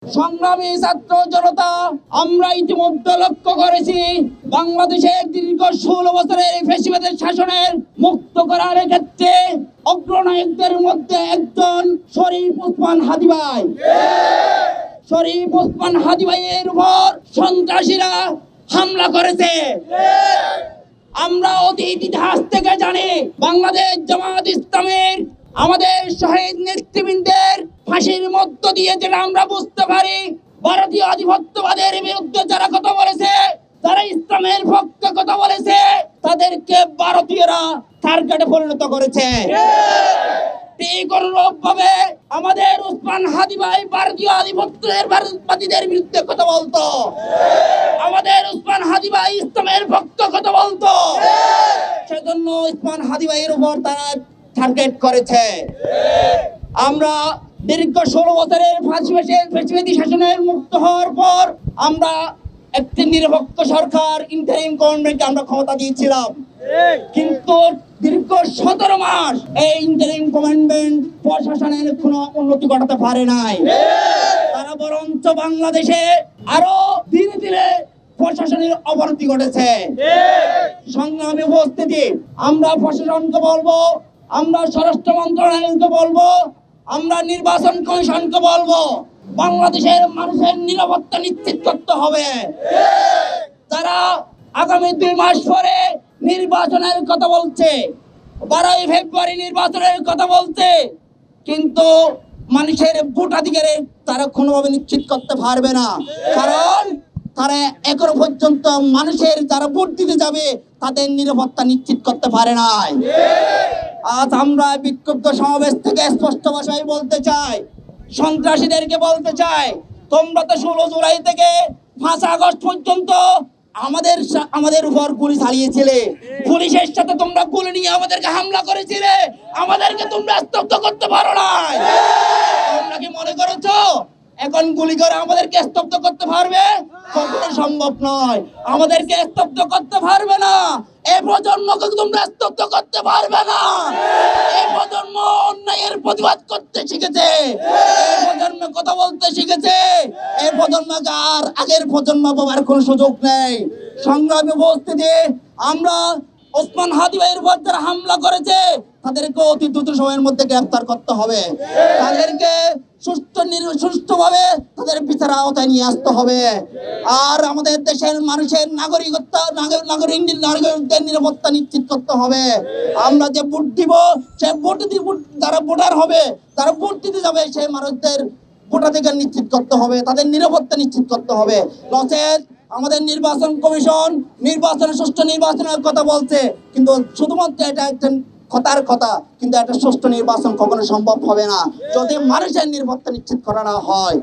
সংগ্রামী ছাত্র জনতা, আমরা ইতিমধ্যে লক্ষ্য করেছি বাংলাদেশের দীর্ঘ 16 বছরের ফ্যাসিবাদের শাসনের মুক্ত করার ক্ষেত্রে অগ্রনায়কদের মধ্যে একজন শরীফ ওসমান হাদী ভাই। শরীফ ওসমান হাদী ভাইয়ের উপর সন্ত্রাসীরা হামলা করেছে। আমরা অতীত ইতিহাস থেকে জানি বাংলাদেশ জামাত ইসলামের আমাদের শহীদ নেতৃবৃন্দের ফাঁসির মধ্য দিয়ে যেটা আমরা বুঝতে পারি, ভারতীয় আধিপত্যবাদের বিরুদ্ধে যারা কথা বলেছে, যারা ইসলামের পক্ষে কথা বলেছে, তাদেরকে ভারতীয়রা টার্গেটে পরিণত করেছে। ঠিক অনুরূপভাবে আমাদের ওসমান হাদী ভাই ভারতীয় আধিপত্যবাদীদের বিরুদ্ধে কথা বলতো, আমাদের ওসমান হাদী ভাই ইসলামের পক্ষে কথা বলতো, সেজন্য ওসমান হাদী ভাইয়ের উপর তারা টার্গেট করেছে। আমরা দীর্ঘ 16 বছরের ফ্যাসিবাদী শাসনের মুক্ত হওয়ার পর আমরা একটি নিরপেক্ষ সরকার ইন্টারিম গভর্নমেন্টকে আমরা ক্ষমতা দিয়েছিলাম, কিন্তু দীর্ঘ 17 মাস এই ইন্টারিম গভর্নমেন্ট প্রশাসনের কোনো উন্নতি ঘটাতে পারে নাই। তারা বরঞ্চ বাংলাদেশে আরো ধীরে ধীরে প্রশাসনের অবনতি ঘটেছে। সংগ্রামী উপস্থিতি, আমরা প্রশাসনকে বলবো, আমরা স্বরাষ্ট্র মন্ত্রণালয়কে বলবো, আমরা নির্বাচন কমিশনকে বলবো, বাংলাদেশের মানুষের নিরাপত্তা নিশ্চিত করতে হবে। তারা আগামী 2 মাস পরে নির্বাচনের কথা বলছে, 12 ফেব্রুয়ারি নির্বাচনের কথা বলছে, কিন্তু মানুষের ভোটাধিকারে তারা কোনোভাবে নিশ্চিত করতে পারবে না। কারণ তারা এখনো পর্যন্ত মানুষের যারা ভোট দিতে যাবে তাদের নিরাপত্তা নিশ্চিত করতে পারে নাই। আজ আমরা বিক্ষুব্ধ সমাবেশ থেকে স্পষ্ট ভাষায় বলতে চাই, সন্ত্রাসীদেরকে বলতে চাই, তোমরা তো 16 জুলাই থেকে 5 আগস্ট পর্যন্ত আমাদের উপর গুলি চালিয়েছিলে, পুলিশের সাথে তোমরা গুলি নিয়ে আমাদেরকে হামলা করেছিলে, আমাদেরকে তোমরা স্তব্ধ করতে পারো নাই। তোমরা কি মনে করেছো এখন গুলি করে আমাদেরকে স্তব্ধ করতে পারবে? কখনো সম্ভব নয়, আমাদেরকে স্তব্ধ করতে পারবে না। এই প্রজন্মকে তোমরা স্তব্ধ করতে পারবে না। এই প্রজন্ম অন্যায়ের প্রতিবাদ করতে শিখেছে, এই প্রজন্ম কথা বলতে শিখেছে, এই প্রজন্মকে আর আগের প্রজন্ম পাওয়ার কোনো সুযোগ নেই। সংগ্রামী উপস্থিতি, আমরা ওসমান হাদী ভাইয়ের উপর যারা হামলা করেছে তাদেরকে অতি দ্রুত সময়ের মধ্যে গ্রেফতার করতে হবে, তাদেরকে সুষ্ঠুভাবে তাদের বিচার আওতায় নিয়ে আসতে হবে। আর আমাদের দেশের মানুষের নাগরিকদের নিরাপত্তা নিশ্চিত করতে হবে। আমরা যে ভোট দিব, সে যারা ভোটার হবে, তারা ভোট দিতে যাবে, সেই মানুষদের ভোটাধিকার নিশ্চিত করতে হবে, তাদের নিরাপত্তা নিশ্চিত করতে হবে। নচেত আমাদের নির্বাচন কমিশন সুষ্ঠু নির্বাচনের কথা বলছে, কিন্তু শুধুমাত্র এটা একটা কথার কথা, কিন্তু একটা সুষ্ঠু নির্বাচন কখনো সম্ভব হবে না যদি মানুষের নিরাপত্তা নিশ্চিত করা না হয়।